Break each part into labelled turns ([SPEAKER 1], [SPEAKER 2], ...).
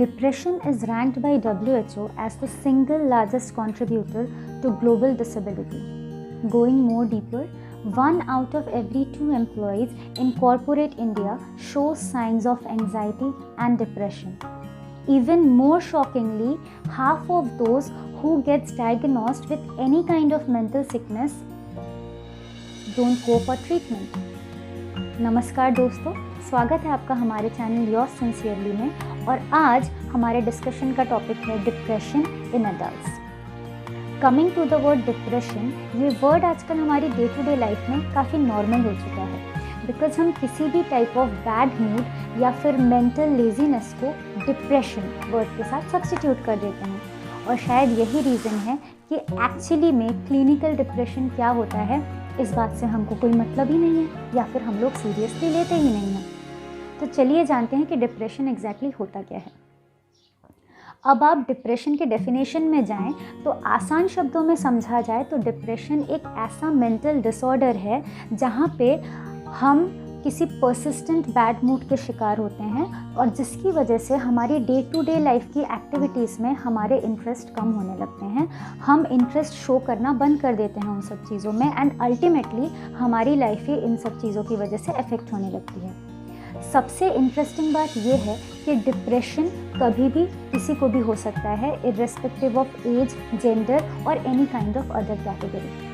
[SPEAKER 1] depression is ranked by WHO as the single largest contributor to global disability. Going more deeper, 1 out of every 2 employees in corporate India shows signs of anxiety and depression. Even more shockingly, half of those who gets diagnosed with any kind of mental sickness don't go for treatment. नमस्कार दोस्तों, स्वागत है आपका हमारे channel yours sincerely में। और आज हमारे डिस्कशन का टॉपिक है depression in adults. Coming to the word depression, ये वर्ड आजकल हमारी डे टू डे लाइफ में काफ़ी नॉर्मल हो चुका है, बिकॉज हम किसी भी टाइप ऑफ बैड मूड या फिर मेंटल लेजीनेस को डिप्रेशन वर्ड के साथ सब्स्टिट्यूट कर देते हैं। और शायद यही रीज़न है कि एक्चुअली में क्लिनिकल डिप्रेशन क्या होता है, इस बात से हमको कोई मतलब ही नहीं है या फिर हम लोग सीरियसली लेते ही नहीं हैं। तो चलिए जानते हैं कि डिप्रेशन एग्जैक्टली होता क्या है। अब आप डिप्रेशन के डेफिनेशन में जाएं तो आसान शब्दों में समझा जाए तो डिप्रेशन एक ऐसा मेंटल डिसऑर्डर है जहाँ पे हम किसी परसिस्टेंट बैड मूड के शिकार होते हैं और जिसकी वजह से हमारी डे टू डे लाइफ की एक्टिविटीज़ में हमारे इंटरेस्ट कम होने लगते हैं। हम इंटरेस्ट शो करना बंद कर देते हैं उन सब चीज़ों में एंड अल्टीमेटली हमारी लाइफ ही इन सब चीज़ों की वजह से अफेक्ट होने लगती है। सबसे इंटरेस्टिंग बात यह है कि डिप्रेशन कभी भी किसी को भी हो सकता है, इर्रेस्पेक्टिव ऑफ एज, जेंडर और any kind of other category.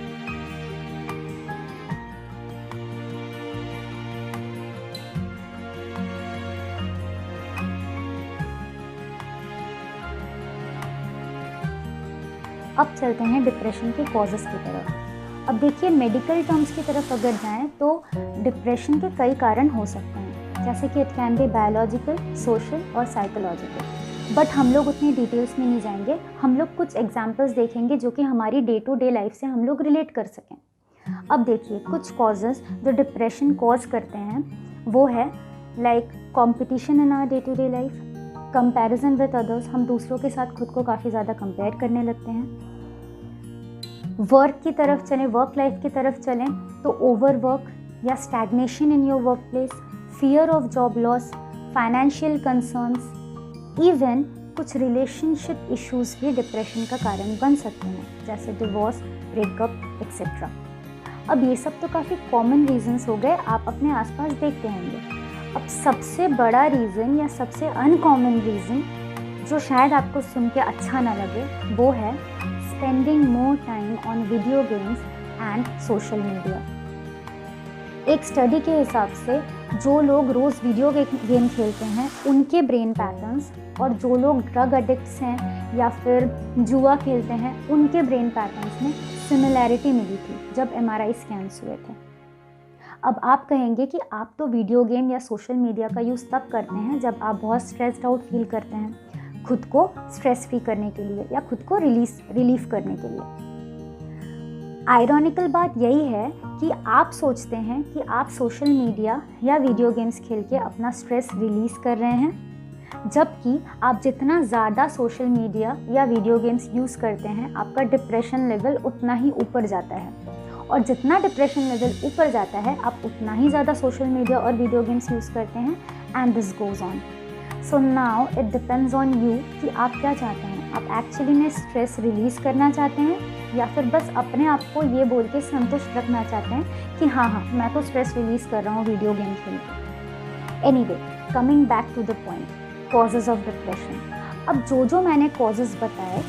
[SPEAKER 1] अब चलते हैं डिप्रेशन के कॉजेज़ की तरफ। अब देखिए, मेडिकल टर्म्स की तरफ अगर जाएं तो डिप्रेशन के कई कारण हो सकते हैं, जैसे कि it can be biological, social और साइकोलॉजिकल। बट हम लोग उतनी डिटेल्स में नहीं जाएंगे। हम लोग कुछ एग्जांपल्स देखेंगे जो कि हमारी डे टू डे लाइफ से हम लोग रिलेट कर सकें। अब देखिए, कुछ कॉजेज़ जो डिप्रेशन कॉज करते हैं वो है like competition in our day to day life, comparison with others, हम दूसरों के साथ खुद को काफ़ी ज़्यादा कंपेयर करने लगते हैं। वर्क की तरफ चलें, वर्क लाइफ की तरफ चलें तो ओवरवर्क या stagnation in your work place, fear of job loss, financial concerns, even कुछ रिलेशनशिप इश्यूज भी डिप्रेशन का कारण बन सकते हैं, जैसे डिवोर्स, ब्रेकअप एक्सेट्रा। अब ये सब तो काफ़ी कॉमन रीजंस हो गए, आप अपने आसपास देखते होंगे। अब सबसे बड़ा रीज़न या सबसे अनकॉमन रीज़न जो शायद आपको सुन के अच्छा ना लगे वो है spending more time on video games and social media. एक स्टडी के हिसाब से जो लोग रोज़ वीडियो गेम खेलते हैं उनके ब्रेन पैटर्न्स और जो लोग ड्रग एडिक्ट्स हैं या फिर जुआ खेलते हैं उनके ब्रेन पैटर्न्स में सिमिलैरिटी मिली थी जब MRI स्कैन्स हुए थे। अब आप कहेंगे कि आप तो वीडियो गेम या सोशल मीडिया का यूज़ तब करते हैं जब आप बहुत स्ट्रेस्ड आउट फील करते हैं, खुद को स्ट्रेस फ्री करने के लिए या खुद को रिलीफ करने के लिए। आयरॉनिकल बात यही है कि आप सोचते हैं कि आप सोशल मीडिया या वीडियो गेम्स खेल के अपना स्ट्रेस रिलीज़ कर रहे हैं, जबकि आप जितना ज़्यादा सोशल मीडिया या वीडियो गेम्स यूज़ करते हैं आपका डिप्रेशन लेवल उतना ही ऊपर जाता है। और जितना डिप्रेशन लेवल ऊपर जाता है आप उतना ही ज़्यादा सोशल मीडिया और वीडियो गेम्स यूज़ करते हैं and this goes on. So now it depends on you कि आप क्या चाहते हैं। आप एक्चुअली में स्ट्रेस रिलीज़ करना चाहते हैं या फिर बस अपने आप को ये बोल के संतुष्ट रखना चाहते हैं कि हाँ मैं तो स्ट्रेस रिलीज़ कर रहा हूँ वीडियो गेम खेल के। Anyway, coming back to the point, causes of depression. अब जो मैंने कॉजेज़ बताए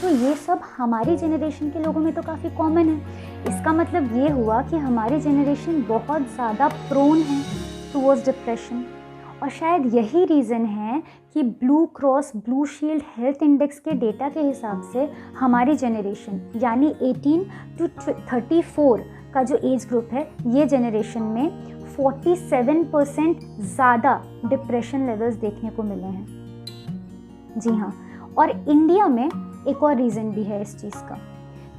[SPEAKER 1] तो ये सब हमारी जनरेशन के लोगों में तो काफ़ी कॉमन है। इसका मतलब ये हुआ कि हमारी जनरेशन बहुत ज़्यादा प्रोन है टूवर्ड्स डिप्रेशन। और शायद यही रीज़न है कि blue cross blue shield health index के डेटा के हिसाब से हमारी जनरेशन यानी 18 to 34 का जो एज ग्रुप है, ये जनरेशन में 47% ज़्यादा डिप्रेशन लेवल्स देखने को मिले हैं। जी हाँ, और इंडिया में एक और रीज़न भी है इस चीज़ का,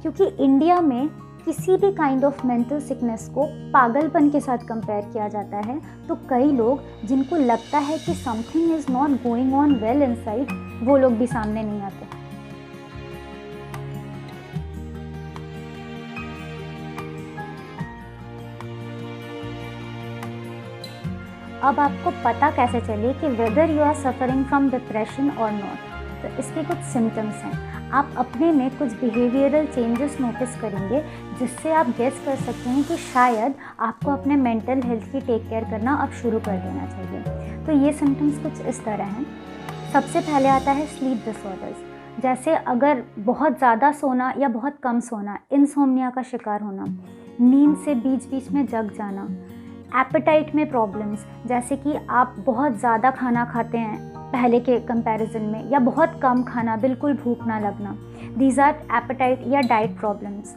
[SPEAKER 1] क्योंकि इंडिया में किसी भी काइंड ऑफ मेंटल सिकनेस को पागलपन के साथ कंपेयर किया जाता है, तो कई लोग जिनको लगता है कि something is not going on well inside, वो लोग भी सामने नहीं आते। अब आपको पता कैसे चले कि whether you are suffering from depression और नॉट। तो इसके कुछ सिम्टम्स हैं। आप अपने में कुछ बिहेवियरल चेंजेस नोटिस करेंगे जिससे आप गेस कर सकते हैं कि शायद आपको अपने मेंटल हेल्थ की टेक केयर करना अब शुरू कर देना चाहिए। तो ये सिम्टम्स कुछ इस तरह हैं। सबसे पहले आता है स्लीप डिसऑर्डर्स, जैसे अगर बहुत ज़्यादा सोना या बहुत कम सोना, इंसोम्निया का शिकार होना, नींद से बीच बीच में जग जाना, एपेटाइट में प्रॉब्लम्स, जैसे कि आप बहुत ज़्यादा खाना खाते हैं पहले के कंपैरिजन में, या बहुत कम खाना, बिल्कुल भूख ना लगना, दीज आर एपेटाइट या डाइट प्रॉब्लम्स।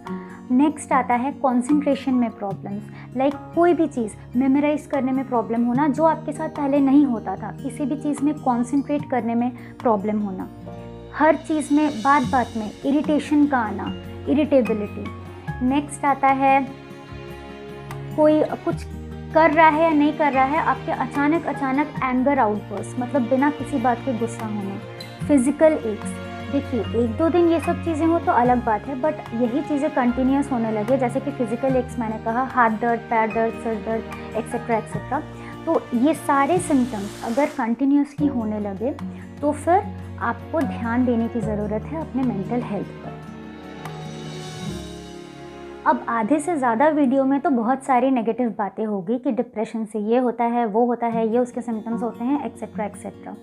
[SPEAKER 1] नेक्स्ट आता है कंसंट्रेशन में प्रॉब्लम्स, लाइक कोई भी चीज़ मेमोराइज करने में प्रॉब्लम होना जो आपके साथ पहले नहीं होता था, किसी भी चीज़ में कंसंट्रेट करने में प्रॉब्लम होना, हर चीज़ में बात बात में इरिटेशन का आना, इरिटेबिलिटी। नेक्स्ट आता है कोई कुछ कर रहा है या नहीं कर रहा है, आपके अचानक एंगर आउटबर्स्ट, मतलब बिना किसी बात के गुस्सा होना, फिजिकल एक्स। देखिए 1-2 दिन ये सब चीज़ें हो तो अलग बात है, बट यही चीज़ें कंटिन्यूस होने लगे, जैसे कि फिजिकल एक्स मैंने कहा, हाथ दर्द, पैर दर्द, सर दर्द, एक्सेट्रा एक्सेट्रा। तो ये सारे सिम्टम्स अगर कंटिन्यूसली होने लगे तो फिर आपको ध्यान देने की ज़रूरत है अपने मेंटल हेल्थ पर। अब आधे से ज़्यादा वीडियो में तो बहुत सारी नेगेटिव बातें होगी कि डिप्रेशन से ये होता है, वो होता है, ये उसके सिम्टम्स होते हैं, एक्सेट्रा एक्सेट्रा।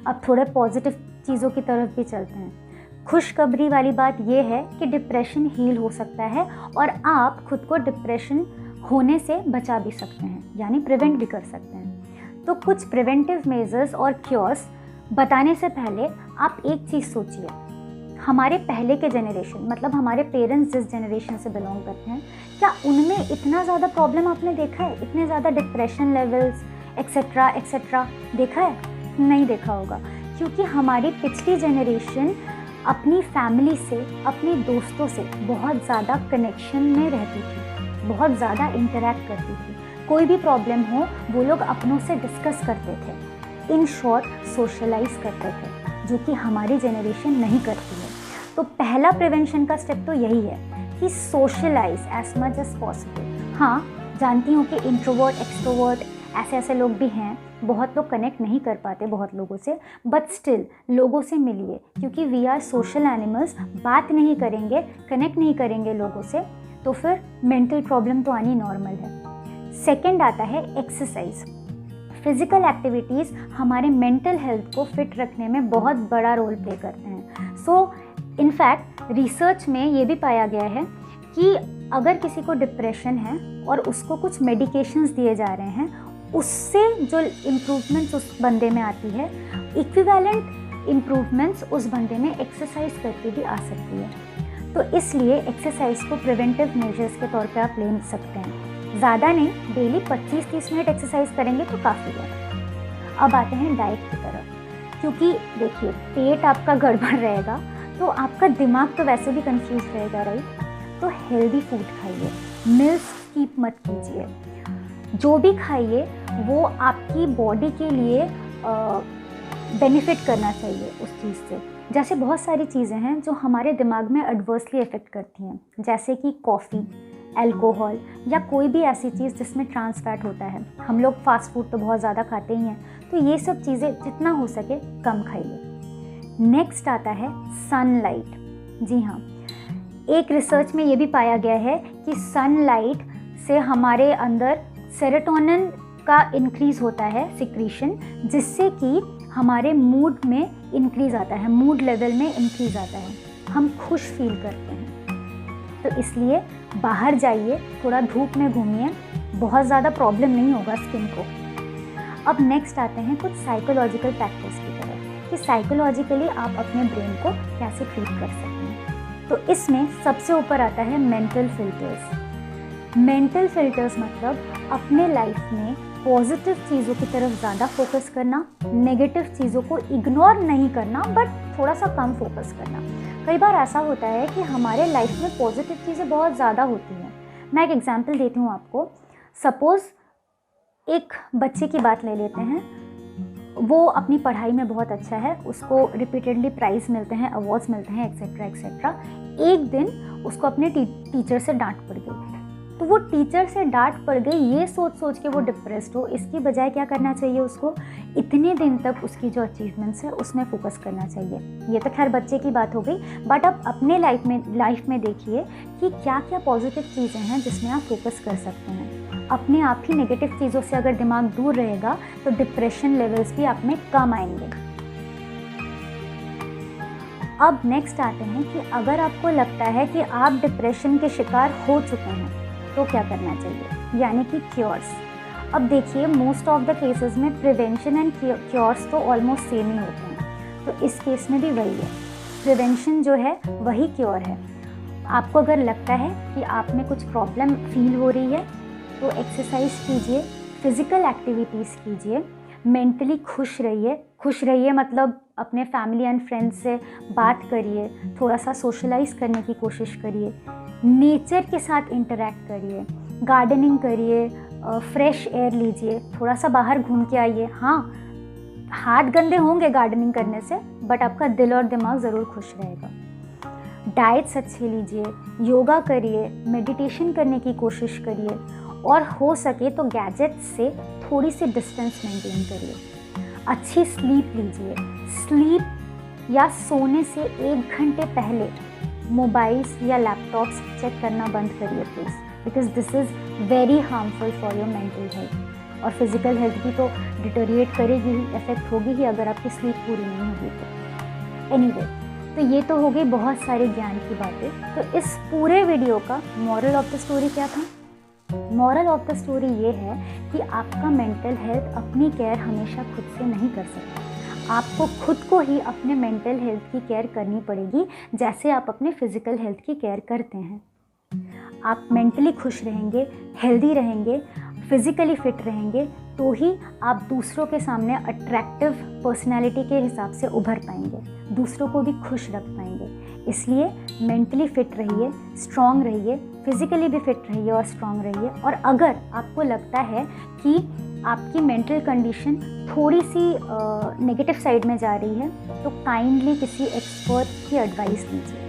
[SPEAKER 1] अब थोड़े पॉजिटिव चीज़ों की तरफ भी चलते हैं। खुशखबरी वाली बात ये है कि डिप्रेशन हील हो सकता है और आप खुद को डिप्रेशन होने से बचा भी सकते हैं, यानी प्रिवेंट भी कर सकते हैं। तो कुछ प्रिवेंटिव मेजर्स और क्योर्स बताने से पहले आप एक चीज़ सोचिए, हमारे पहले के जनरेशन, मतलब हमारे पेरेंट्स जिस जनरेशन से बिलोंग करते हैं, क्या उनमें इतना ज़्यादा प्रॉब्लम आपने देखा है? इतने ज़्यादा डिप्रेशन लेवल्स एक्सेट्रा एक्सेट्रा देखा है? नहीं देखा होगा, क्योंकि हमारी पिछली जनरेशन अपनी फैमिली से, अपने दोस्तों से बहुत ज़्यादा कनेक्शन में रहती थी, बहुत ज़्यादा इंटरेक्ट करती थी। कोई भी प्रॉब्लम हो वो लोग अपनों से डिस्कस करते थे, इन शॉर्ट सोशलाइज करते थे, जो कि हमारी जनरेशन नहीं करती है। तो पहला प्रिवेंशन का स्टेप तो यही है कि socialise as much as possible. हाँ, जानती हूँ कि इंट्रोवर्ट एक्सट्रोवर्ट ऐसे लोग भी हैं, बहुत लोग कनेक्ट नहीं कर पाते बहुत लोगों से, बट स्टिल लोगों से मिलिए, क्योंकि वी आर सोशल एनिमल्स। बात नहीं करेंगे, कनेक्ट नहीं करेंगे लोगों से, तो फिर मेंटल प्रॉब्लम तो आनी नॉर्मल है। सेकेंड आता है एक्सरसाइज। फिजिकल एक्टिविटीज़ हमारे मेंटल हेल्थ को फिट रखने में बहुत बड़ा रोल प्ले करते हैं। सो इनफैक्ट रिसर्च में ये भी पाया गया है कि अगर किसी को डिप्रेशन है और उसको कुछ मेडिकेशंस दिए जा रहे हैं, उससे जो इम्प्रूवमेंट्स उस बंदे में आती है, इक्विवेलेंट इम्प्रूवमेंट्स उस बंदे में एक्सरसाइज करके भी आ सकती है। तो इसलिए एक्सरसाइज को प्रिवेंटिव मेजर्स के तौर पे आप ले सकते हैं। ज़्यादा नहीं, डेली 25-30 मिनट एक्सरसाइज करेंगे तो काफ़ी है। अब आते हैं डाइट की तरफ, क्योंकि देखिए पेट आपका गड़बड़ रहेगा तो आपका दिमाग तो वैसे भी कंफ्यूज रहेगा, राइट? तो हेल्दी फूड खाइए, मील्स स्किप मत कीजिए, जो भी खाइए वो आपकी बॉडी के लिए बेनिफिट करना चाहिए उस चीज़ से। जैसे बहुत सारी चीज़ें हैं जो हमारे दिमाग में एडवर्सली इफेक्ट करती हैं, जैसे कि कॉफ़ी, अल्कोहल या कोई भी ऐसी चीज़ जिसमें ट्रांस फैट होता है। हम लोग फास्ट फूड तो बहुत ज़्यादा खाते ही हैं, तो ये सब चीज़ें जितना हो सके कम खाइए। नेक्स्ट आता है सनलाइट। जी हाँ, एक रिसर्च में ये भी पाया गया है कि सनलाइट से हमारे अंदर सेरोटोनिन का इंक्रीज़ होता है सिक्रीशन, जिससे कि हमारे मूड में इंक्रीज़ आता है, मूड लेवल में इंक्रीज़ आता है, हम खुश फील करते हैं। तो इसलिए बाहर जाइए, थोड़ा धूप में घूमिए, बहुत ज़्यादा प्रॉब्लम नहीं होगा स्किन को। अब नेक्स्ट आते हैं कुछ साइकोलॉजिकल फैक्टर्स की तरफ कि साइकोलॉजिकली आप अपने ब्रेन को कैसे ट्रीट कर सकते हैं। तो इसमें सबसे ऊपर आता है मेंटल फिल्टर्स। मेंटल फिल्टर्स मतलब अपने लाइफ में पॉजिटिव चीज़ों की तरफ ज़्यादा फोकस करना, नेगेटिव चीज़ों को इग्नोर नहीं करना, बट थोड़ा सा कम फोकस करना। कई बार ऐसा होता है कि हमारे लाइफ में पॉजिटिव चीज़ें बहुत ज़्यादा होती हैं। मैं एक एग्जांपल देती हूँ आपको। सपोज़ एक बच्चे की बात ले लेते हैं, वो अपनी पढ़ाई में बहुत अच्छा है, उसको रिपीटेडली प्राइज़ मिलते हैं, अवार्ड्स मिलते हैं, एक्सेट्रा एक्सेट्रा। एक दिन उसको अपने टीचर से डांट पड़ गई। तो वो टीचर से डांट पड़ गई ये सोच सोच के वो डिप्रेस्ड हो, इसकी बजाय क्या करना चाहिए उसको, इतने दिन तक उसकी जो अचीवमेंट्स है उसमें फोकस करना चाहिए। ये तो खैर बच्चे की बात हो गई, बट अब अपने लाइफ में देखिए कि क्या क्या पॉजिटिव चीज़ें हैं जिसमें आप फोकस कर सकते हैं। अपने आप ही नेगेटिव चीज़ों से अगर दिमाग दूर रहेगा तो डिप्रेशन लेवल्स भी आप में कम आएंगे। अब नेक्स्ट आते हैं कि अगर आपको लगता है कि आप डिप्रेशन के शिकार हो चुके हैं तो क्या करना चाहिए, यानी कि क्योर्स। अब देखिए मोस्ट ऑफ द केसेस में प्रिवेंशन एंड क्योर्स तो ऑलमोस्ट सेम ही होते हैं, तो इस केस में भी वही है, प्रिवेंशन जो है वही क्योर है। आपको अगर लगता है कि आप में कुछ प्रॉब्लम फील हो रही है तो एक्सरसाइज कीजिए, फिज़िकल एक्टिविटीज़ कीजिए, मेंटली खुश रहिए मतलब अपने फैमिली एंड फ्रेंड्स से बात करिए, थोड़ा सा सोशलाइज करने की कोशिश करिए, नेचर के साथ इंटरेक्ट करिए, गार्डनिंग करिए, फ्रेश एयर लीजिए, थोड़ा सा बाहर घूम के आइए। हाँ, हाथ गंदे होंगे गार्डनिंग करने से, बट आपका दिल और दिमाग ज़रूर खुश रहेगा। डाइट्स अच्छे लीजिए, योगा करिए, मेडिटेशन करने की कोशिश करिए, और हो सके तो गैजेट्स से थोड़ी सी डिस्टेंस मेंटेन करिए। अच्छी स्लीप लीजिए, स्लीप या सोने से 1 घंटे पहले मोबाइल्स या लैपटॉप्स चेक करना बंद करिए please, because this is very harmful for your mental health. और फिज़िकल हेल्थ भी तो डिटोरिएट करेगी ही, इफेक्ट होगी ही अगर आपकी स्लीप पूरी नहीं होगी तो। एनीवे, तो ये तो हो गई बहुत सारे ज्ञान की बातें। तो इस पूरे वीडियो का मॉरल ऑफ द स्टोरी क्या था? मॉरल ऑफ द स्टोरी ये है कि आपका मेंटल हेल्थ अपनी केयर हमेशा खुद से नहीं कर सकता। आपको खुद को ही अपने मेंटल हेल्थ की केयर करनी पड़ेगी, जैसे आप अपने फिज़िकल हेल्थ की केयर करते हैं। आप मेंटली खुश रहेंगे, हेल्दी रहेंगे, फिज़िकली फिट रहेंगे, तो ही आप दूसरों के सामने अट्रैक्टिव पर्सनैलिटी के हिसाब से उभर पाएंगे, दूसरों को भी खुश रख पाएंगे। इसलिए मेंटली फिट रहिए, स्ट्रॉन्ग रहिए, फिज़िकली भी फिट रहिए और स्ट्रॉन्ग रहिए। और अगर आपको लगता है कि आपकी मेंटल कंडीशन थोड़ी सी नेगेटिव साइड में जा रही है तो काइंडली किसी एक्सपर्ट की एडवाइस लीजिए।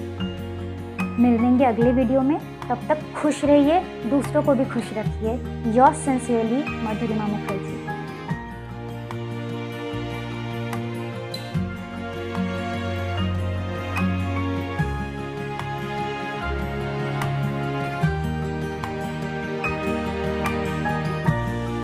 [SPEAKER 1] मिलेंगे अगले वीडियो में, तब तक खुश रहिए, दूसरों को भी खुश रखिए। Your sincerely, Madhurima Mukherjee.